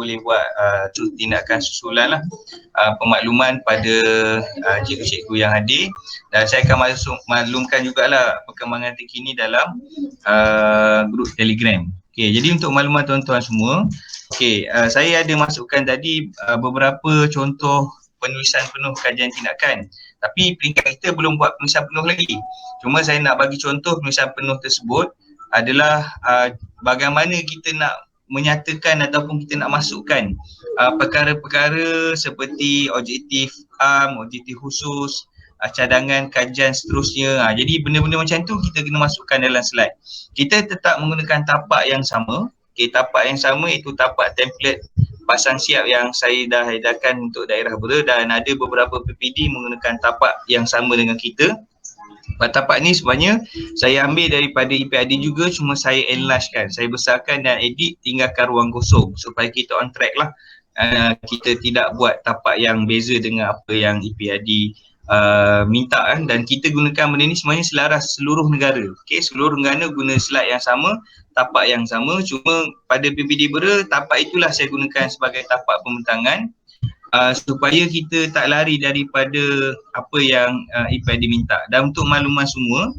boleh buat tindakan susulan lah, pemakluman pada cikgu-cikgu yang hadir, dan saya akan maklumkan jugalah perkembangan terkini dalam grup Telegram. Okey, jadi untuk makluman tuan-tuan semua, okey, saya ada masukkan tadi beberapa contoh penulisan penuh kajian tindakan, tapi peringkat kita belum buat penulisan penuh lagi. Cuma saya nak bagi contoh penulisan penuh tersebut adalah bagaimana kita nak menyatakan ataupun kita nak masukkan perkara-perkara seperti objektif objektif khusus, cadangan, kajian seterusnya. Jadi benda-benda macam tu kita kena masukkan dalam slide. Kita tetap menggunakan tapak yang sama. Okay, tapak yang sama itu tapak template pasang siap yang saya dah edarkan untuk daerah Bera, dan ada beberapa PPD menggunakan tapak yang sama dengan kita. Tapak ni sebenarnya saya ambil daripada IPAD juga, cuma saya enlargekan, saya besarkan dan edit, tinggalkan ruang kosong supaya kita on track lah. Kita tidak buat tapak yang beza dengan apa yang IPAD minta kan, dan kita gunakan benda ni sebenarnya selaras seluruh negara. Okay, seluruh negara guna slide yang sama, tapak yang sama, cuma pada PPD Bera tapak itulah saya gunakan sebagai tapak pembentangan supaya kita tak lari daripada apa yang IPAD minta. Dan untuk makluman semua,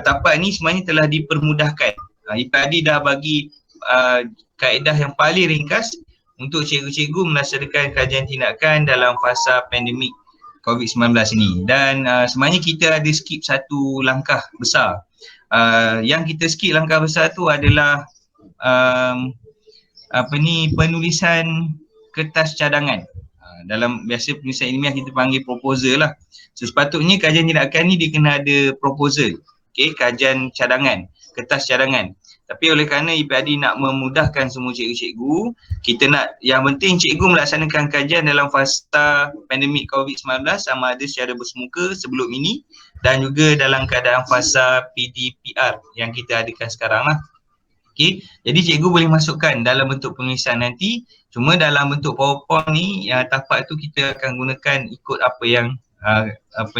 tapak ni sebenarnya telah dipermudahkan. IPAD dah bagi kaedah yang paling ringkas untuk cikgu-cikgu melaksanakan kajian tindakan dalam fasa pandemik COVID-19 ini. Dan sebenarnya kita ada skip satu langkah besar. Yang kita skip langkah besar tu adalah penulisan kertas cadangan. Dalam biasa penulisan ilmiah kita panggil proposal lah. So sepatutnya kajian tindakan ni dia kena ada proposal. Okay, kajian cadangan, kertas cadangan. Tapi oleh kerana IPAD nak memudahkan semua cikgu-cikgu, kita nak, yang penting cikgu melaksanakan kajian dalam fasa pandemik COVID-19 sama ada secara bersemuka sebelum ini dan juga dalam keadaan fasa PDPR yang kita adakan sekarang lah. Okay, jadi cikgu boleh masukkan dalam bentuk penulisan nanti, cuma dalam bentuk PowerPoint ni tapak tu kita akan gunakan ikut apa yang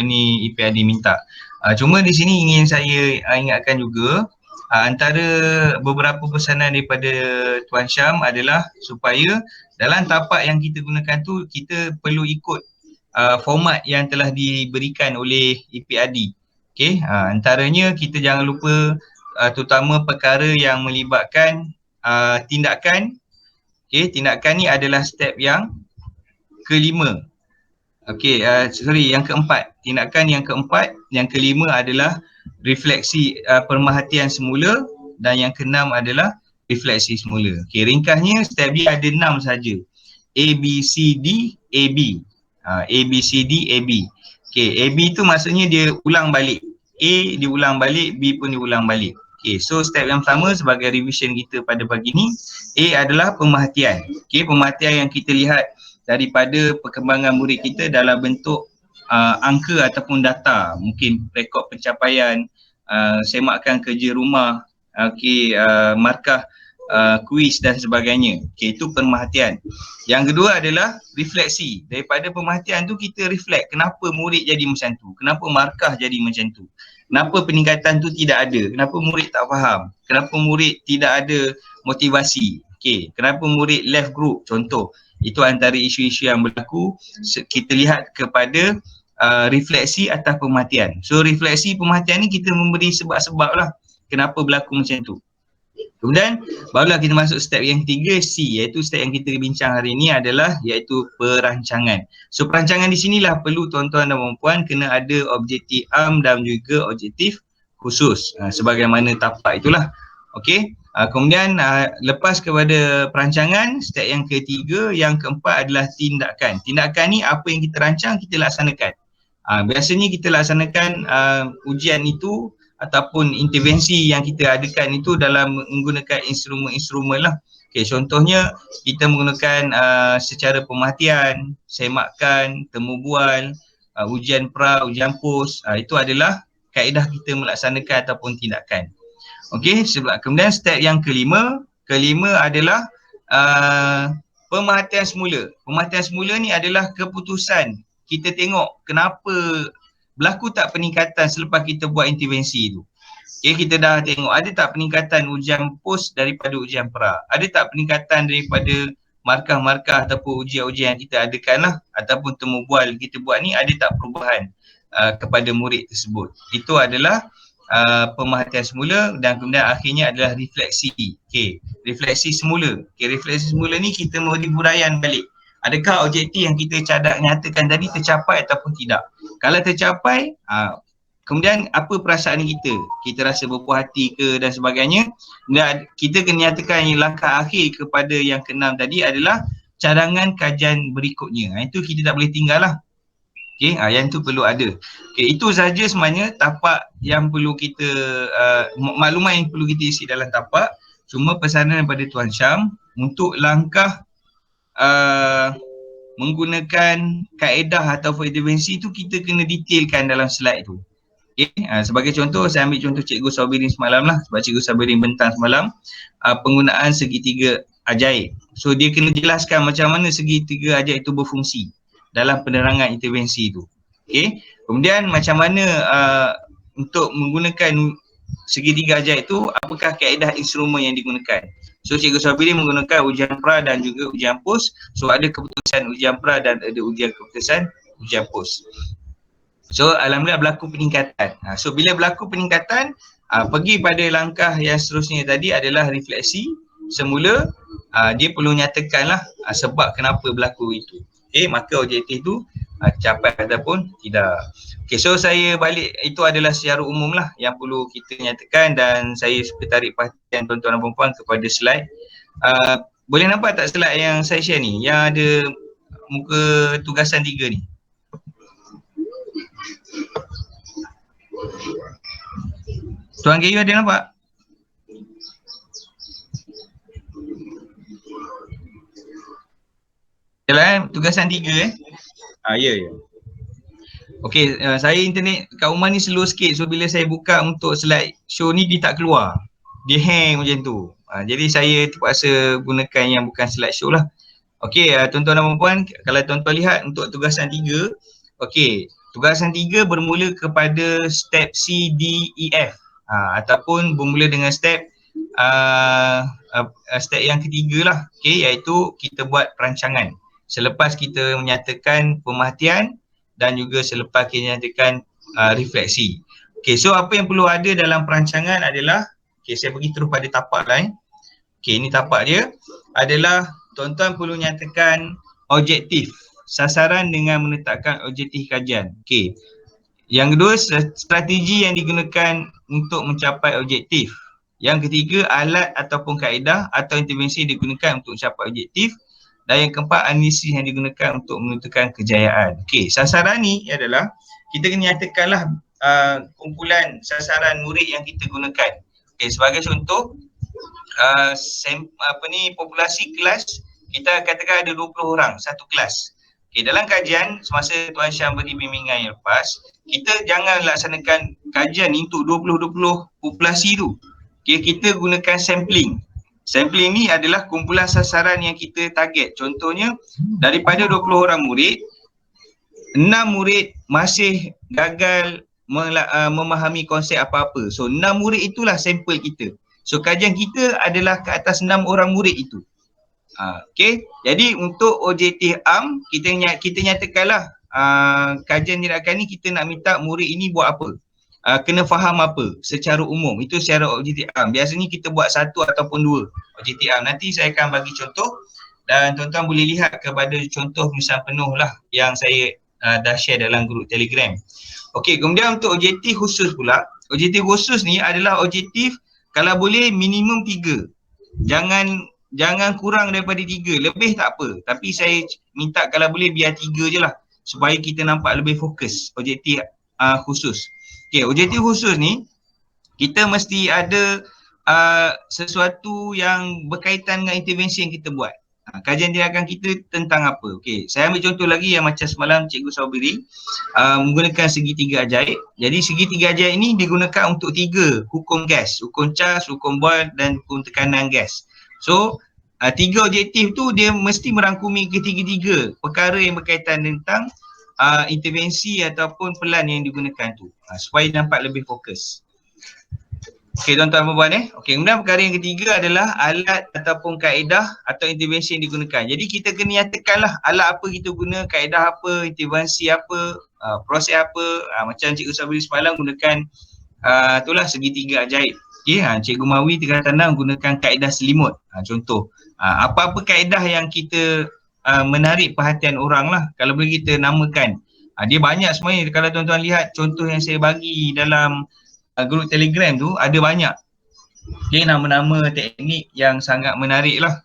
IPAD minta. Cuma di sini ingin saya ingatkan juga, antara beberapa pesanan daripada Tuan Syam adalah supaya dalam tapak yang kita gunakan tu kita perlu ikut format yang telah diberikan oleh IPAD. Okay, antaranya kita jangan lupa terutama perkara yang melibatkan tindakan. Okay, tindakan ni adalah step yang kelima. Okay, yang keempat. Tindakan yang keempat, yang kelima adalah refleksi pemerhatian semula, dan yang keenam adalah refleksi semula. Okay, ringkasnya step dia ada 6 saja. A, B, C, D, A, B. A, B, C, D, A, B. Okay, A, B tu maksudnya dia ulang balik. A diulang balik, B pun diulang balik. Okay, so step yang pertama sebagai revision kita pada pagi ni, A adalah pemerhatian. Okay, pemerhatian yang kita lihat daripada perkembangan murid kita dalam bentuk angka ataupun data, mungkin rekod pencapaian, semakkan kerja rumah, markah kuis dan sebagainya. Okay, itu pemerhatian. Yang kedua adalah refleksi. Daripada pemerhatian tu kita reflect kenapa murid jadi macam tu, kenapa markah jadi macam tu, kenapa peningkatan tu tidak ada, kenapa murid tak faham, kenapa murid tidak ada motivasi. Okay, kenapa murid left group contoh. Itu antara isu-isu yang berlaku. Kita lihat kepada refleksi atas pemerhatian. So refleksi pemerhatian ni kita memberi sebab-sebab lah kenapa berlaku macam tu. Kemudian barulah kita masuk step yang ketiga, C, iaitu step yang kita bincang hari ini adalah iaitu perancangan. So perancangan di sinilah perlu tuan-tuan dan puan-puan kena ada objektif am dan juga objektif khusus sebagaimana tapak itulah. Okey. Kemudian lepas kepada perancangan, step yang ketiga, yang keempat adalah tindakan. Tindakan ni apa yang kita rancang kita laksanakan. Biasanya kita laksanakan ujian itu ataupun intervensi yang kita adakan itu dalam menggunakan instrumen-instrumen lah. Okay, contohnya kita menggunakan secara pemerhatian, semakkan, temu bual, ujian pra, ujian pos. Itu adalah kaedah kita melaksanakan ataupun tindakan. Okey, kemudian step yang kelima adalah pemerhatian semula. Pemerhatian semula ni adalah keputusan. Kita tengok kenapa berlaku tak peningkatan selepas kita buat intervensi tu. Okay, kita dah tengok ada tak peningkatan ujian pos daripada ujian pra, ada tak peningkatan daripada markah-markah ataupun ujian-ujian yang kita adakan lah ataupun temu bual kita buat ni ada tak perubahan kepada murid tersebut. Itu adalah pemerhatian semula dan kemudian akhirnya adalah refleksi. Okey, refleksi semula. Okey, refleksi semula ni kita mau huraian balik. Adakah objektif yang kita nyatakan tadi tercapai ataupun tidak? Kalau tercapai, kemudian apa perasaan kita? Kita rasa berpuas hati ke dan sebagainya. Dan kita kena nyatakan yang langkah akhir kepada yang keenam tadi adalah cadangan kajian berikutnya. Itu kita tak boleh tinggal lah. Okay, yang tu perlu ada. Okay, itu sahaja sebenarnya tapak yang perlu kita, maklumat yang perlu kita isi dalam tapak. Cuma pesanan daripada Tuan Syam untuk langkah menggunakan kaedah atau intervensi tu kita kena detailkan dalam slide tu. Okay, sebagai contoh saya ambil contoh Cikgu Sabirin semalam lah, sebab Cikgu Sabirin bentang semalam penggunaan segitiga ajaib. So dia kena jelaskan macam mana segitiga ajaib itu berfungsi dalam penerangan intervensi itu. Okay, kemudian macam mana untuk menggunakan segitiga ajaib itu, apakah kaedah instrumen yang digunakan. So Cikgu Sabirin menggunakan ujian pra dan juga ujian pos. So ada keputusan ujian pra dan ada keputusan ujian pos. So alhamdulillah berlaku peningkatan. So bila berlaku peningkatan, pergi pada langkah yang seterusnya tadi adalah refleksi semula. Dia perlu nyatakanlah sebab kenapa berlaku itu. Okay, maka objektif itu capai ataupun tidak. Okay, so saya balik, itu adalah secara umum lah yang perlu kita nyatakan dan saya suka tarik perhatian tuan-tuan dan puan-puan kepada slide. Boleh nampak tak slide yang saya share ni? Yang ada muka tugasan 3 ni. Tuan Gayu ada nampak? Jalan tugasan 3 ya. Okey, saya internet kat rumah ni slow sikit. So bila saya buka untuk slide show ni dia tak keluar. Dia hang macam tu. Jadi saya terpaksa gunakan yang bukan slide show lah. Okey, tuan-tuan dan puan-puan, kalau tuan-tuan lihat untuk tugasan 3, okey, tugasan 3 bermula kepada step C, D, E, F. Ataupun bermula dengan step step yang ketiga lah, okey, iaitu kita buat perancangan. Selepas kita menyatakan pemerhatian dan juga selepas kita menyatakan refleksi. Okey, so apa yang perlu ada dalam perancangan adalah, okey, saya pergi terus pada tapak lain. Okey, ini tapak dia adalah tuan-tuan perlu nyatakan objektif, sasaran dengan menetapkan objektif kajian. Okey. Yang kedua, strategi yang digunakan untuk mencapai objektif. Yang ketiga, alat ataupun kaedah atau intervensi yang digunakan untuk mencapai objektif. Dan yang keempat, analisis yang digunakan untuk menentukan kejayaan. Okey, sasaran ni adalah kita kena nyatakanlah kumpulan sasaran murid yang kita gunakan. Okey, sebagai contoh, populasi kelas kita katakan ada 20 orang satu kelas. Okey, dalam kajian semasa Tuan Syam beri bimbingan yang lepas, kita jangan laksanakan kajian untuk 20-20 populasi tu. Okey, kita gunakan sampling. Sampling ni adalah kumpulan sasaran yang kita target. Contohnya daripada 20 orang murid, 6 murid masih gagal memahami konsep apa-apa. So 6 murid itulah sampel kita. So kajian kita adalah ke atas 6 orang murid itu. Okey, jadi untuk objektif am kita nyatakanlah kajian tindakan ni kita nak minta murid ini buat apa, kena faham apa secara umum. Itu secara objektif am. Biasanya kita buat satu ataupun dua objektif am. Nanti saya akan bagi contoh dan tuan-tuan boleh lihat kepada contoh misal penuh lah yang saya dah share dalam grup Telegram. Okey, kemudian untuk objektif khusus pula, objektif khusus ni adalah objektif kalau boleh minimum 3. Jangan kurang daripada 3, lebih tak apa. Tapi saya minta kalau boleh biar 3 je lah supaya kita nampak lebih fokus objektif khusus. Okey, objektif khusus ni kita mesti ada sesuatu yang berkaitan dengan intervensi yang kita buat. Kajian tindakan kita tentang apa? Okey, saya ambil contoh lagi yang macam semalam Cikgu Saubiri menggunakan segitiga ajaib. Jadi segitiga ajaib ini digunakan untuk 3 hukum gas, hukum charge, hukum Boyle dan hukum tekanan gas. So 3 objektif tu dia mesti merangkumi ketiga-tiga perkara yang berkaitan tentang intervensi ataupun pelan yang digunakan tu, supaya nampak lebih fokus. Okey tuan-tuan dan puan Okey, kemudian perkara yang ketiga adalah alat ataupun kaedah atau intervensi yang digunakan. Jadi kita kena nyatakanlah alat apa kita guna, kaedah apa, intervensi apa, proses apa. Macam Cikgu Sabri semalam gunakan itulah segitiga ajaib. Okey, Cikgu Mawi Tegar Tanam gunakan kaedah selimut. Contoh. Apa-apa kaedah yang kita menarik perhatian orang lah, kalau boleh kita namakan. Dia banyak sebenarnya. Kalau tuan-tuan lihat contoh yang saya bagi dalam grup Telegram tu, ada banyak. Okay, nama-nama teknik yang sangat menarik lah.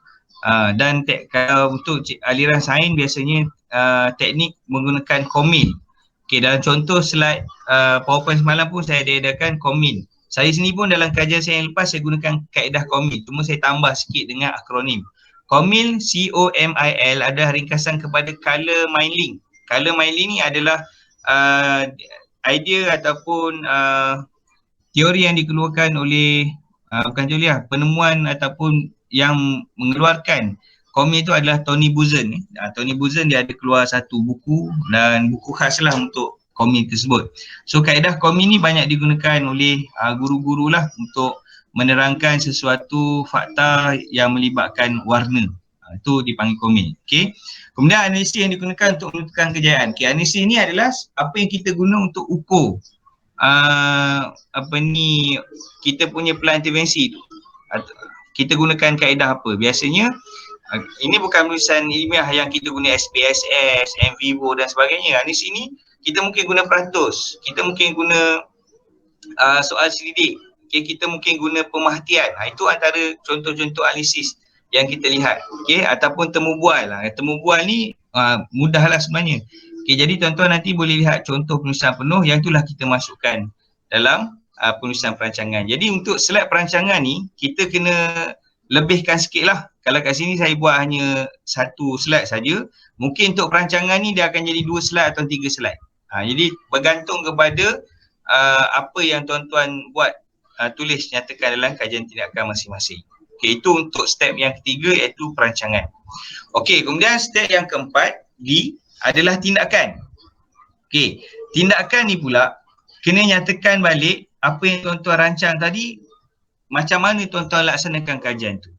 Dan kalau untuk aliran sains biasanya teknik menggunakan komin. Okay, dalam contoh slide PowerPoint semalam pun saya adakan komin. Saya sendiri pun dalam kajian saya yang lepas saya gunakan kaedah komin. Cuma saya tambah sikit dengan akronim. Komil, C-O-M-I-L adalah ringkasan kepada color mining. Color mining ni adalah idea ataupun teori yang dikeluarkan oleh bukan teori lah, penemuan ataupun yang mengeluarkan komik itu adalah Tony Buzan. Tony Buzan dia ada keluar satu buku dan buku khas lah untuk komik tersebut. So kaedah komik ni banyak digunakan oleh guru-guru lah untuk menerangkan sesuatu fakta yang melibatkan warna. Itu dipanggil komik. Okay. Kemudian analisis yang digunakan untuk menentukan kejayaan. Okay, analisis ni adalah apa yang kita guna untuk ukur kita punya plan intervensi tu. Kita gunakan kaedah apa? Biasanya ini bukan tulisan ilmiah yang kita guna SPSS, MVivo dan sebagainya. Di sini kita mungkin guna peratus, kita mungkin guna soal selidik, kita mungkin guna pemerhatian. Itu antara contoh-contoh analisis yang kita lihat. Ataupun temu bual. Temu bual ni mudahlah sebenarnya. Jadi tuan-tuan nanti boleh lihat contoh penulisan penuh yang itulah kita masukkan dalam penulisan perancangan. Jadi untuk slide perancangan ni kita kena lebihkan sikit lah. Kalau kat sini saya buat hanya satu slide saja, mungkin untuk perancangan ni dia akan jadi 2 slide atau 3 slide. Jadi bergantung kepada apa yang tuan-tuan buat, tulis nyatakan dalam kajian tindakan masing-masing. Okey, itu untuk step yang ketiga iaitu perancangan. Okey, kemudian step yang keempat D adalah tindakan. Okey, tindakan ni pula kena nyatakan balik apa yang tuan-tuan rancang tadi, macam mana tuan-tuan laksanakan kajian tu.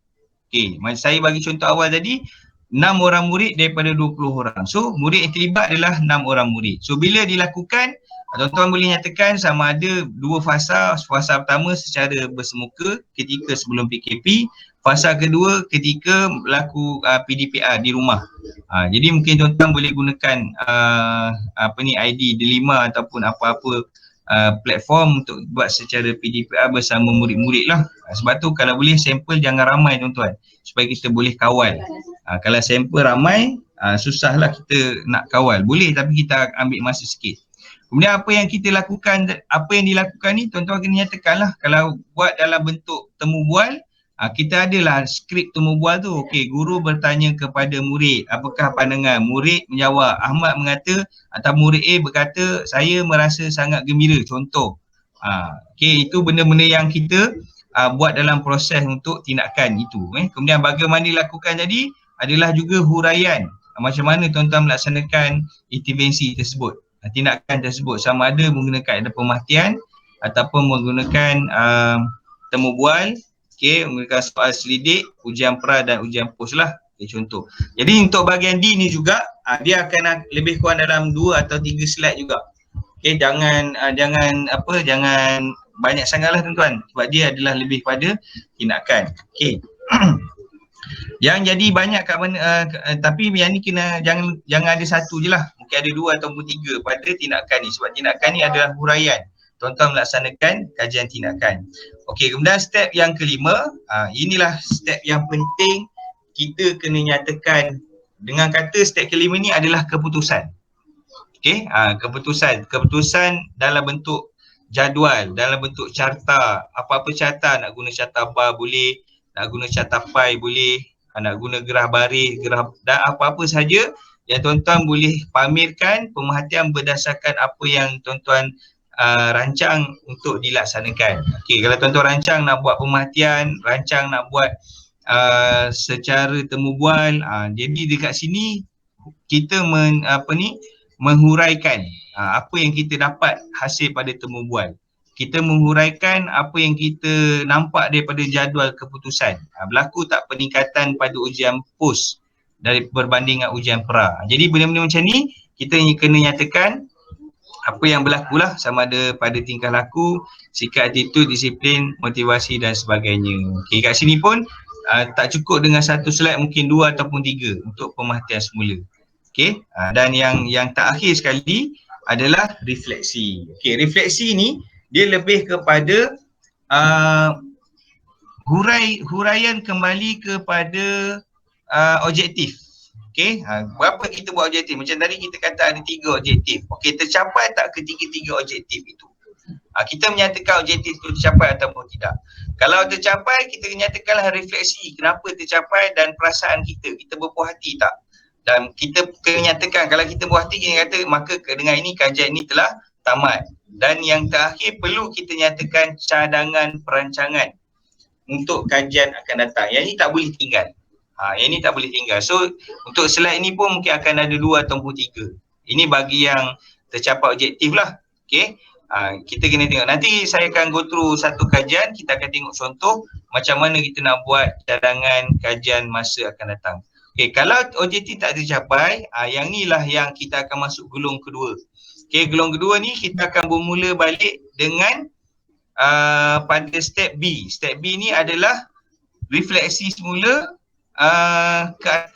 Okey, saya bagi contoh awal tadi, 6 orang murid daripada 20 orang. So, murid yang terlibat adalah 6 orang murid. So, bila dilakukan, tuan-tuan boleh nyatakan sama ada 2 fasa. Fasa pertama secara bersemuka ketika sebelum PKP. Fasa kedua ketika berlaku PDPR di rumah. Jadi mungkin tuan-tuan boleh gunakan ID Delima ataupun apa-apa platform untuk buat secara PDPR bersama murid-murid lah. Sebab tu kalau boleh sampel jangan ramai tuan-tuan, supaya kita boleh kawal. Kalau sampel ramai, susahlah kita nak kawal. Boleh tapi kita ambil masa sikit. Kemudian apa yang kita lakukan, apa yang dilakukan ni tuan-tuan kena nyatakan lah. Kalau buat dalam bentuk temu bual, kita adalah skrip temu bual tu. Okey, guru bertanya kepada murid, apakah pandangan? Murid menjawab, Ahmad mengata atau murid A berkata, saya merasa sangat gembira. Contoh. Okey, itu benda-benda yang kita buat dalam proses untuk tindakan itu. Kemudian bagaimana dilakukan tadi adalah juga huraian. Macam mana tuan-tuan melaksanakan intervensi tersebut, tindakan tersebut, sama ada menggunakan kaedah pemerhatian ataupun menggunakan temu bual, menggunakan soal selidik, ujian pra dan ujian pos lah, contoh. Jadi untuk bahagian D ni juga dia akan lebih kurang dalam 2 atau 3 slide juga. Jangan banyak sangatlah tuan-tuan, sebab dia adalah lebih pada tindakan. Yang jadi banyak kat mana, tapi yang ni kena jangan ada satu je lah, mungkin ada 2 ataupun 3 pada tindakan ni, sebab tindakan ni adalah huraian. Tuan-tuan melaksanakan kajian tindakan. Okey, kemudian step yang kelima, inilah step yang penting kita kena nyatakan. Dengan kata step kelima ni adalah keputusan. Okey, keputusan dalam bentuk jadual, dalam bentuk carta. Apa-apa carta, nak guna carta bar boleh, nak guna carta pai boleh, nak guna gerah baris, gerah dan apa-apa saja yang tuan-tuan boleh pamerkan pemerhatian berdasarkan apa yang tuan-tuan rancang untuk dilaksanakan. Okey, kalau tuan-tuan rancang nak buat pemerhatian, rancang nak buat secara temu bual, jadi dekat sini kita menghuraikan apa yang kita dapat hasil pada temu bual. kita menghuraikan apa yang kita nampak daripada jadual keputusan. Berlaku tak peningkatan pada ujian POS dari berbanding dengan ujian pra. Jadi benda-benda macam ni kita kena nyatakan apa yang berlaku lah, sama ada pada tingkah laku, sikap, attitude, disiplin, motivasi dan sebagainya. Okey, kat sini pun tak cukup dengan satu slide, mungkin 2 ataupun 3 untuk pemerhatian semula. Okey, dan yang terakhir sekali adalah refleksi. Okey, refleksi ni dia lebih kepada huraian kembali kepada objektif. Okey, berapa kita buat objektif? Macam tadi kita kata ada 3 objektif. Okey, tercapai tak ketiga-tiga objektif itu? Kita menyatakan objektif itu tercapai ataupun tidak. Kalau tercapai, kita nyatakanlah refleksi kenapa tercapai dan perasaan kita berpuas hati tak? Dan kita kena nyatakan, kalau kita berpuas hati, kita kata maka dengan ini kajian ini telah tamat. Dan yang terakhir, perlu kita nyatakan cadangan perancangan untuk kajian akan datang. Yang ini tak boleh tinggal. Yang ini tak boleh tinggal. So, untuk slide ni pun mungkin akan ada 2 ataupun 3. Ini bagi yang tercapai objektif lah. Okay. Kita kena tengok. Nanti saya akan go through satu kajian. Kita akan tengok contoh macam mana kita nak buat cadangan kajian masa akan datang. Okay, kalau objektif tak tercapai, yang ni lah yang kita akan masuk golong kedua. Okay, golong kedua ni kita akan bermula balik dengan pada step B. Step B ni adalah refleksi semula.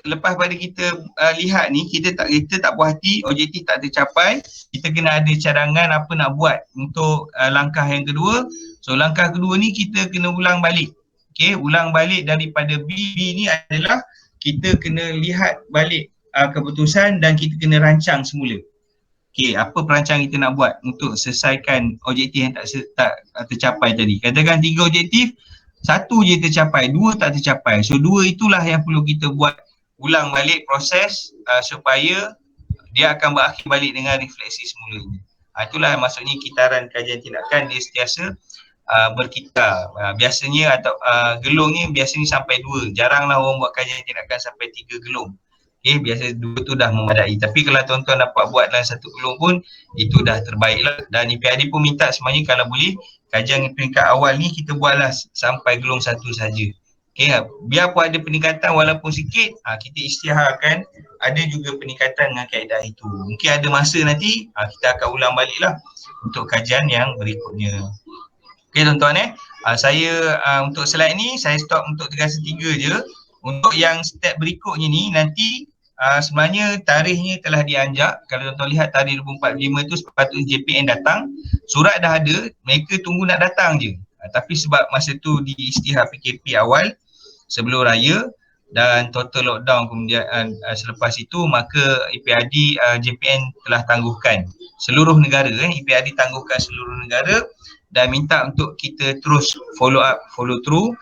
Lepas pada kita lihat ni, kita tak puas hati, objektif tak tercapai, kita kena ada cadangan apa nak buat untuk langkah yang kedua. So langkah kedua ni kita kena ulang balik. Okay, ulang balik daripada B. B ni adalah kita kena lihat balik keputusan dan kita kena rancang semula. Okay, apa perancangan kita nak buat untuk selesaikan objektif yang tak tercapai tadi. Katakan 3 objektif, 1 je tercapai, 2 tak tercapai. So 2 itulah yang perlu kita buat ulang balik proses supaya dia akan berakhir balik dengan refleksi semula ini. Itulah maksudnya kitaran kajian tindakan, dia sentiasa berkitar. Biasanya atau gelong ni biasanya sampai 2. Jaranglah orang buat kajian tindakan sampai 3 gelong. Okay, biasa 2 tu dah memadai. Tapi kalau tuan-tuan dapat buat dalam 1 gelong pun, itu dah terbaik lah. Dan IPAD pun minta sebenarnya kalau boleh kajian peringkat awal ni kita buatlah sampai gelong 1 saja. Okay, biar pun ada peningkatan walaupun sikit, kita isytiharkan ada juga peningkatan dengan kaedah itu. Mungkin ada masa nanti kita akan ulang balik lah untuk kajian yang berikutnya. Okay tuan-tuan saya untuk slide ni saya stop untuk terasa 3 je. Untuk yang step berikutnya ni nanti sebenarnya tarikhnya telah dianjak. Kalau tuan-tuan lihat tarikh 2045 tu sepatutnya JPN datang. Surat dah ada, mereka tunggu nak datang je. Tapi sebab masa tu di isytihar PKP awal sebelum raya dan total lockdown kemudian selepas itu, maka IPAD JPN telah tangguhkan seluruh negara. IPAD tangguhkan seluruh negara dan minta untuk kita terus follow up, follow through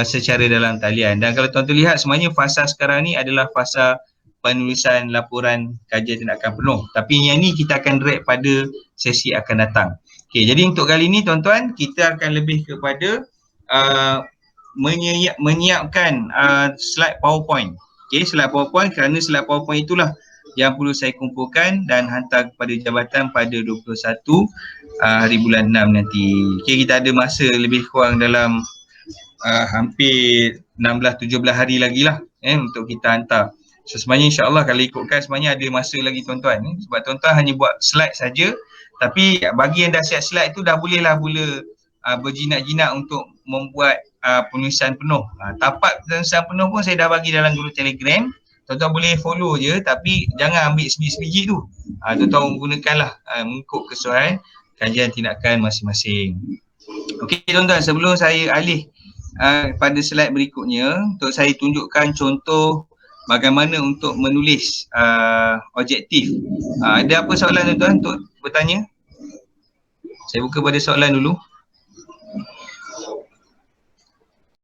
secara dalam talian. Dan kalau tuan-tuan lihat sebenarnya fasa sekarang ni adalah fasa penulisan laporan kajian tindakan penuh. Tapi yang ni kita akan drag pada sesi akan datang. Okay, jadi untuk kali ni tuan-tuan, kita akan lebih kepada menyiapkan slide PowerPoint. Okay, slide PowerPoint, kerana slide PowerPoint itulah yang perlu saya kumpulkan dan hantar kepada jabatan pada 21 hari bulan 6 nanti. Okay, kita ada masa lebih kurang dalam hampir 16-17 hari lagi lah untuk kita hantar. So sebenarnya insyaAllah kalau ikutkan sebenarnya ada masa lagi tuan-tuan. Sebab tuan-tuan hanya buat slide saja. Tapi bagi yang dah siap slide tu dah bolehlah mula berjinak-jinak untuk membuat penulisan penuh. Tapak penulisan penuh pun saya dah bagi dalam grup Telegram. Tuan-tuan boleh follow je tapi jangan ambil sebiji-sebiji tu. Tuan-tuan gunakanlah mengikut kesesuaian kajian tindakan masing-masing. Okey tuan-tuan, sebelum saya alih pada slide berikutnya, untuk saya tunjukkan contoh bagaimana untuk menulis objektif. Ada apa soalan tuan-tuan untuk bertanya? Saya buka pada soalan dulu.